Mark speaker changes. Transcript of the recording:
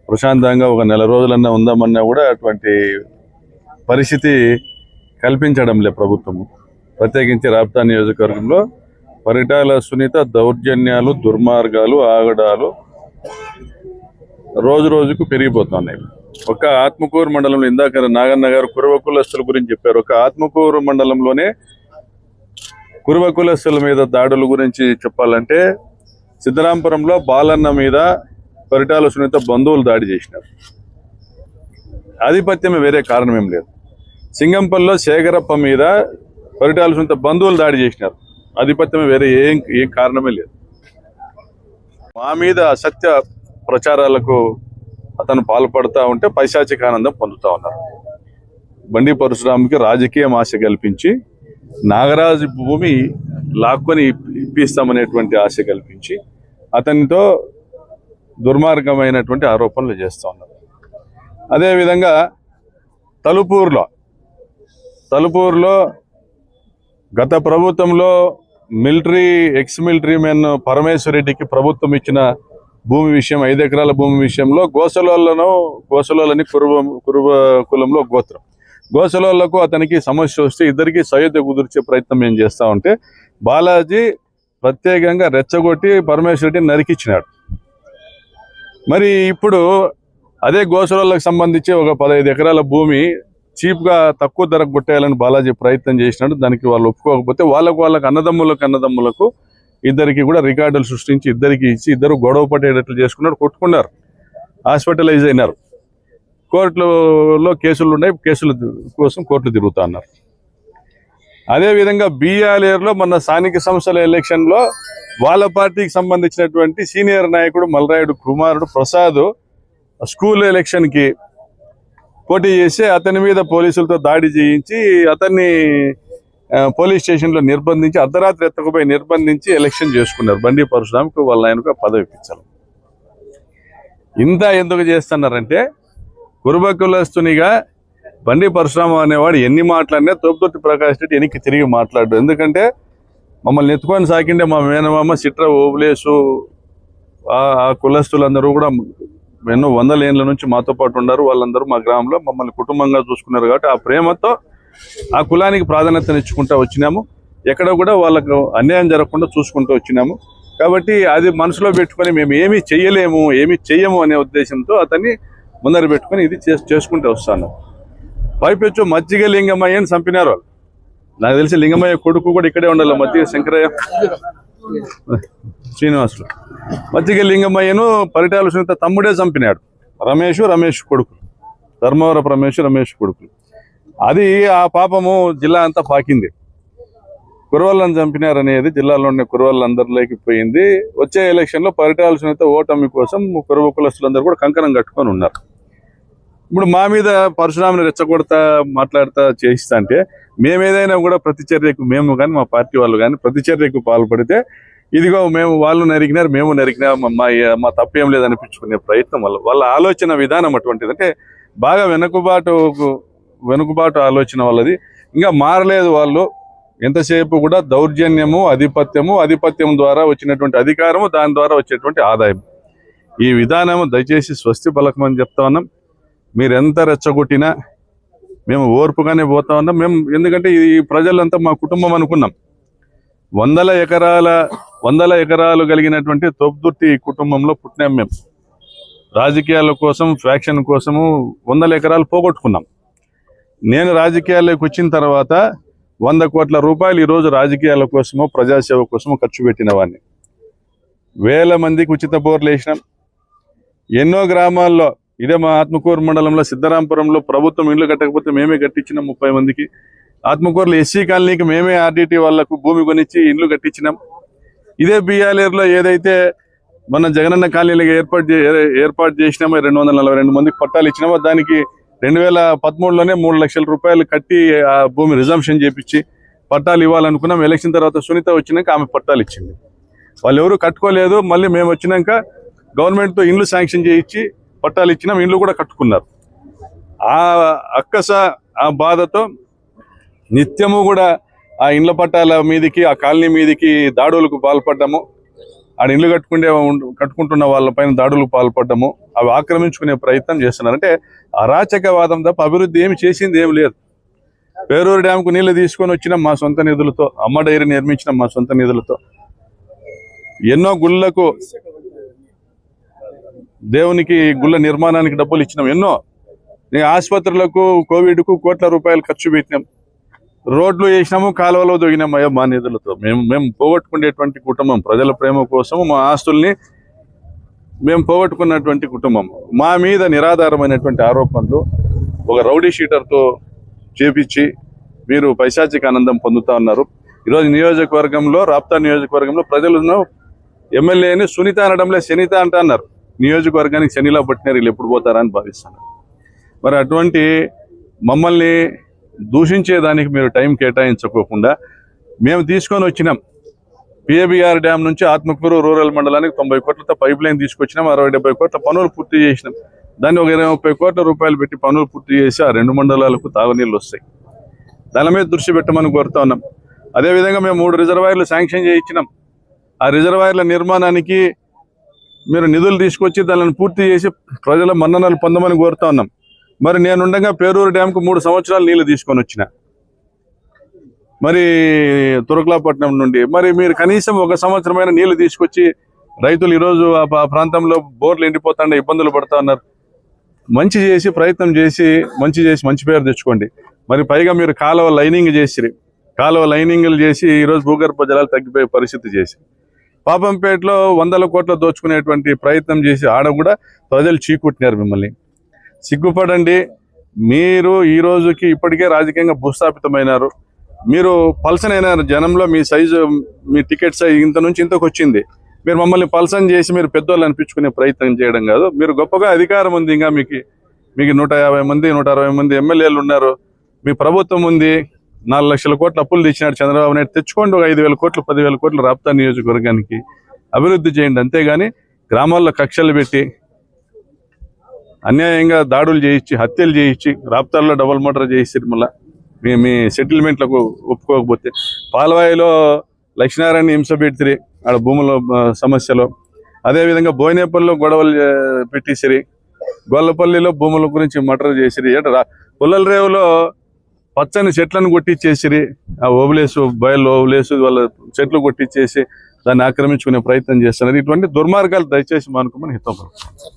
Speaker 1: ప్రశాంతంగా ఒక నెల రోజులన్నా ఉందామన్నా కూడా అటువంటి పరిస్థితి కల్పించడం లే ప్రభుత్వము. ప్రత్యేకించి రాప్తా నియోజకవర్గంలో పరిటాల సునీత దౌర్జన్యాలు, దుర్మార్గాలు, ఆగడాలు రోజు రోజుకు పెరిగిపోతున్నాయి. ఒక ఆత్మకూరు మండలంలో ఇందాక నాగన్న గారు కురువ కులస్తుల గురించి చెప్పారు. ఒక ఆత్మకూరు మండలంలోనే కురువ కులస్తుల మీద దాడుల గురించి చెప్పాలంటే సిద్ధరాంపురంలో బాలన్న మీద పరిటాల సునీత బంధువులు దాడి చేసినారు. ఆధిపత్యమే, వేరే కారణం ఏం లేదు. సింగంపల్లిలో శేఖరప్ప మీద పరిటాల సునీత బంధువులు దాడి చేసినారు. ఆధిపత్యమే, వేరే ఏం కారణమే లేదు. మా మీద అసత్య ప్రచారాలకు అతను పాల్పడుతూ ఉంటే పైశాచిక ఆనందం పొందుతూ ఉన్నారు. బండి పరశురాముకి రాజకీయ ఆశ కల్పించి నాగరాజు భూమి లాక్కొని ఇప్పిస్తామనేటువంటి ఆశ కల్పించి అతనితో దుర్మార్గమైనటువంటి ఆరోపణలు చేస్తూ ఉన్నారు. అదేవిధంగా తలుపూరులో గత ప్రభుత్వంలో ఎక్స్ మిలిటరీ మెన్ పరమేశ్వర్ రెడ్డికి ప్రభుత్వం ఇచ్చిన భూమి విషయం, 5 ఎకరాల భూమి విషయంలో గోసలోళ్ళని కురువ కులంలో గోత్రం, గోసలోళ్లకు అతనికి సమస్య వస్తే ఇద్దరికి సయోధ్య కుదిర్చే ప్రయత్నం ఏం చేస్తా ఉంటే బాలాజీ ప్రత్యేకంగా రెచ్చగొట్టి పరమేశ్వర్ రెడ్డిని నరికిచ్చినాడు. మరి ఇప్పుడు అదే గోసలోళ్ళకు సంబంధించి ఒక 15 ఎకరాల భూమి చీప్గా తక్కువ ధరకు కొట్టేయాలని బాలాజీ ప్రయత్నం చేసినాడు. దానికి వాళ్ళు ఒప్పుకోకపోతే వాళ్ళకు అన్నదమ్ములకు ఇద్దరికి కూడా రికార్డులు సృష్టించి ఇద్దరికి ఇచ్చి ఇద్దరు గొడవ పట్టేటట్లు చేసుకున్నారు, కొట్టుకున్నారు, హాస్పిటలైజ్ అయినారు. కోర్టులో కేసులు ఉన్నాయి, కేసుల కోసం కోర్టులు తిరుగుతా ఉన్నారు. అదేవిధంగా బిఆర్ఏలో మొన్న స్థానిక సంస్థల ఎలక్షన్లో వాళ్ళ పార్టీకి సంబంధించినటువంటి సీనియర్ నాయకుడు మల్రాయుడు కుమారుడు ప్రసాద్ స్కూల్ ఎలక్షన్కి పోటీ చేసి అతని మీద పోలీసులతో దాడి చేయించి అతన్ని పోలీస్ స్టేషన్లో నిర్బంధించి అర్ధరాత్రి ఎత్తకపోయి నిర్బంధించి ఎలక్షన్ చేసుకున్నారు. బండి పరశురాముకు వాళ్ళ ఆయనకు పదవి ఇప్పించాలి. ఇంత ఎందుకు చేస్తున్నారంటే కురుబ కులస్తునిగా బండి పరశురామ అనేవాడు ఎన్ని మాట్లాడినా తోపుదొత్తి ప్రకాష్ రెడ్డి వెనక్కి తిరిగి మాట్లాడు. ఎందుకంటే మమ్మల్ని ఎత్తుకొని సాకిండే మా మేనమామ సిట్ర ఓబులేసు ఆ కులస్తులందరూ కూడా ఎన్నో 100 ఏళ్ళ నుంచి మాతో పాటు ఉన్నారు. వాళ్ళందరూ మా గ్రామంలో మమ్మల్ని కుటుంబంగా చూసుకున్నారు. కాబట్టి ఆ ప్రేమతో ఆ కులానికి ప్రాధాన్యతనిచ్చుకుంటూ వచ్చినాము. ఎక్కడ కూడా వాళ్ళకు అన్యాయం జరగకుండా చూసుకుంటూ వచ్చినాము. కాబట్టి అది మనసులో పెట్టుకొని మేము ఏమీ చెయ్యము అనే ఉద్దేశంతో అతన్ని ముందర పెట్టుకొని ఇది చేసుకుంటూ వస్తాను. పైపెచ్చు మజ్జిగ లింగమయ్యని చంపినారు వాళ్ళు. నాకు తెలిసి లింగమయ్య కొడుకు కూడా ఇక్కడే ఉండాలి, మజ్జిగ శంకరయ్య శ్రీనివాసులు. మజ్జిగ లింగమయ్యను పరిటాల సునీత తమ్ముడే చంపినాడు. రమేష్ కొడుకు, ధర్మవరపు రమేష్ కొడుకు. అది ఆ పాపము జిల్లా అంతా పాకింది. కురవళ్ళని చంపినారనేది జిల్లాలో ఉన్న కురవళ్ళందరిలోకి పోయింది. వచ్చే ఎలక్షన్లో పరిటాల సునీత ఓటమి కోసం కురవ కులస్తులందరూ కూడా కంకణం కట్టుకొని ఉన్నారు. ఇప్పుడు మా మీద పరశురాముని రెచ్చగొడతా మాట్లాడుతా చేయిస్తా అంటే మేమేదైనా కూడా ప్రతిచర్యకు మేము కానీ మా పార్టీ వాళ్ళు కానీ ప్రతిచర్యకు పాల్పడితే ఇదిగో వాళ్ళు నరికినారు, మేము నరికినా, మా తప్పేం లేదనిపించుకునే ప్రయత్నం వాళ్ళ ఆలోచన విధానం అటువంటిది. అంటే బాగా వెనుకబాటు ఆలోచన వాళ్ళది. ఇంకా మారలేదు వాళ్ళు. ఎంతసేపు కూడా దౌర్జన్యము, ఆధిపత్యం ద్వారా వచ్చినటువంటి అధికారము, దాని ద్వారా వచ్చేటువంటి ఆదాయం, ఈ విధానము దయచేసి స్వస్తి పలకమని చెప్తా ఉన్నాం. మీరు ఎంత రెచ్చగొట్టినా మేము ఓర్పుగానే పోతా ఉన్నాం. ఎందుకంటే ఈ ప్రజలంతా మా కుటుంబం అనుకున్నాం. 100 ఎకరాలు కలిగినటువంటి తోపుదుర్తి కుటుంబంలో పుట్టినాం మేము. రాజకీయాల కోసం, ఫ్యాక్షన్ కోసము 100 ఎకరాలు పోగొట్టుకున్నాం. నేను రాజకీయాల్లోకి వచ్చిన తర్వాత 100 కోట్ల రూపాయలు ఈరోజు రాజకీయాల కోసమో ప్రజాసేవ కోసమో ఖర్చు పెట్టిన వాడిని. 1000 మందికి ఉచిత బోర్లు వేసినాం. ఎన్నో గ్రామాల్లో, ఇదే మా ఆత్మకూరు మండలంలో సిద్ధరాంపురంలో ప్రభుత్వం ఇల్లు కట్టకపోతే మేమే కట్టించినాం 30 మందికి. ఆత్మకూరులో ఎస్సీ కాలనీకి మేమే ఆర్డిటి వాళ్లకు భూమి కొనిచ్చి ఇల్లు కట్టించినాం. ఇదే బిఆర్ఏలో ఏదైతే మన జగనన్న కాలనీలకు ఏర్పాటు చేసినామో 242 మందికి పట్టాలు ఇచ్చినామో దానికి 2013లోనే 3 లక్షల రూపాయలు కట్టి ఆ భూమి రిజంప్షన్ చేపించి పట్టాలు ఇవ్వాలనుకున్నాం. ఎలక్షన్ తర్వాత సునీత వచ్చినాక ఆమె పట్టాలు ఇచ్చింది. వాళ్ళు ఎవరు కట్టుకోలేదు. మళ్ళీ మేము వచ్చినాక గవర్నమెంట్తో ఇండ్లు శాంక్షన్ చేయించి పట్టాలు ఇచ్చినాం. ఇండ్లు కూడా కట్టుకున్నారు. ఆ అక్కస, ఆ బాధతో నిత్యము కూడా ఆ ఇండ్ల పట్టాల మీదకి, ఆ కాలనీ మీదకి దాడులకు పాల్పడ్డాము. ఆడ ఇల్లు కట్టుకుంటున్న వాళ్ళపైన దాడులకు పాల్పడము, అవి ఆక్రమించుకునే ప్రయత్నం చేస్తున్నారు. అంటే అరాచకవాదం తప్ప అభివృద్ధి ఏమి చేసింది ఏమి లేదు. పేరూరు డ్యాంకు నీళ్లు తీసుకొని వచ్చినాం మా సొంత నిధులతో, అమ్మ డైరీ నిర్మించినాం మా సొంత నిధులతో, ఎన్నో గుళ్ళకు దేవునికి గుళ్ళ నిర్మాణానికి డబ్బులు ఇచ్చినాం, ఎన్నో ఆసుపత్రులకు కోవిడ్కు కోట్ల రూపాయలు ఖర్చు పెట్టినాం, రోడ్లు వేసినాము, కాలువలో దొగినాం అయ్యా మా నిధులతో. మేము పోగొట్టుకునేటువంటి కుటుంబం, ప్రజల ప్రేమ కోసం మా ఆస్తుల్ని మేము పోగొట్టుకున్నటువంటి కుటుంబం. మా మీద నిరాధారమైనటువంటి ఆరోపణలు ఒక రౌడీ షీటర్తో చేపించి మీరు పైశాచిక ఆనందం పొందుతా ఉన్నారు. ఈరోజు నియోజకవర్గంలో, రాప్తా నియోజకవర్గంలో ప్రజలను ఎమ్మెల్యేని సునీత అనడంలో శనిత అంట అన్నారు. నియోజకవర్గానికి శనిలా పట్టినారు, వీళ్ళు ఎప్పుడు పోతారా అని భావిస్తున్నారు. మరి అటువంటి మమ్మల్ని దూషించేదానికి మీరు టైం కేటాయించుకోకుండా మేము తీసుకొని వచ్చినాం. పిఏబిఆర్ డ్యామ్ నుంచి ఆత్మకూరు రూరల్ మండలానికి 90 కోట్లతో పైప్ లైన్ తీసుకొచ్చినాం, 60-70 కోట్ల పనులు పూర్తి చేసినాం. దాన్ని ఒక 20-30 కోట్ల రూపాయలు పెట్టి పనులు పూర్తి చేసి ఆ 2 మండలాలకు తాగునీళ్ళు వస్తాయి. దాని మీద దృష్టి పెట్టమని కోరుతా ఉన్నాం. అదేవిధంగా మేము 3 రిజర్వాయర్లు శాంక్షన్ చేయించినాం. ఆ రిజర్వాయర్ల నిర్మాణానికి మీరు నిధులు తీసుకొచ్చి దానిని పూర్తి చేసి ప్రజల మన్ననలు పొందమని కోరుతా ఉన్నాం. మరి నేనుండగా పేరూరు డ్యాంకు 3 సంవత్సరాలు నీళ్లు తీసుకొని వచ్చిన, మరి తురకలాపట్నం నుండి. మరి మీరు కనీసం 1 సంవత్సరమైన నీళ్లు తీసుకొచ్చి రైతులు ఈరోజు ఆ ప్రాంతంలో బోర్లు ఎండిపోతుండే ఇబ్బందులు పడుతూ ఉన్నారు. మంచి చేసి ప్రయత్నం చేసి మంచి పేరు తెచ్చుకోండి. మరి పైగా మీరు కాలువ లైనింగ్లు చేసి ఈరోజు భూగర్భ జలాలు తగ్గిపోయే పరిస్థితి చేసి పాపంపేటలో 100 కోట్ల దోచుకునేటువంటి ప్రయత్నం చేసి ఆడ కూడా ప్రజలు చీకుట్టినారు. మిమ్మల్ని సిగ్గుపడండి. మీరు ఈ రోజుకి ఇప్పటికే రాజకీయంగా భూస్థాపితమైనారు. మీరు పల్సన్ అయినారు జనంలో. మీ సైజు, మీ టికెట్ సైజ్ ఇంత నుంచి ఇంతకు వచ్చింది. మీరు మమ్మల్ని పల్సన్ చేసి మీరు పెద్దోళ్ళు అనిపించుకునే ప్రయత్నం చేయడం కాదు. మీరు గొప్పగా అధికారం ఉంది, ఇంకా మీకు 150 మంది 160 మంది ఎమ్మెల్యేలు ఉన్నారు, మీ ప్రభుత్వం ఉంది, 4 లక్షల కోట్ల అప్పులు తెచ్చినాడు చంద్రబాబు నాయుడు. తెచ్చుకోండి, 5,000 కోట్లు 10,000 కోట్లు రాప్తా నియోజకవర్గానికి అభివృద్ధి చేయండి. అంతేగాని గ్రామాల్లో కక్షలు పెట్టి అన్యాయంగా దాడులు చేయించి, హత్యలు చేయించి, రాప్తాల్లో డబుల్ మర్డర్ చేసి మళ్ళీ మీ సెటిల్మెంట్లకు ఒప్పుకోకపోతే, పాలవాయిలో లక్ష్మీనారాయణ హింస పెడితే ఆడ భూముల సమస్యలో, అదేవిధంగా బోయినేపల్లిలో గొడవలు పెట్టేసిరి, గొల్లపల్లిలో భూముల గురించి మర్డర్ చేసిరి, పుల్లల రేవులో పచ్చని చెట్లను కొట్టించేసిరి, ఆ బయలు ఓవలేసు వాళ్ళ చెట్లు కొట్టించేసి దాన్ని ఆక్రమించుకునే ప్రయత్నం చేస్తున్నారు. ఇటువంటి దుర్మార్గాలు దయచేసి మానుకోమని హితపడుతున్నాను.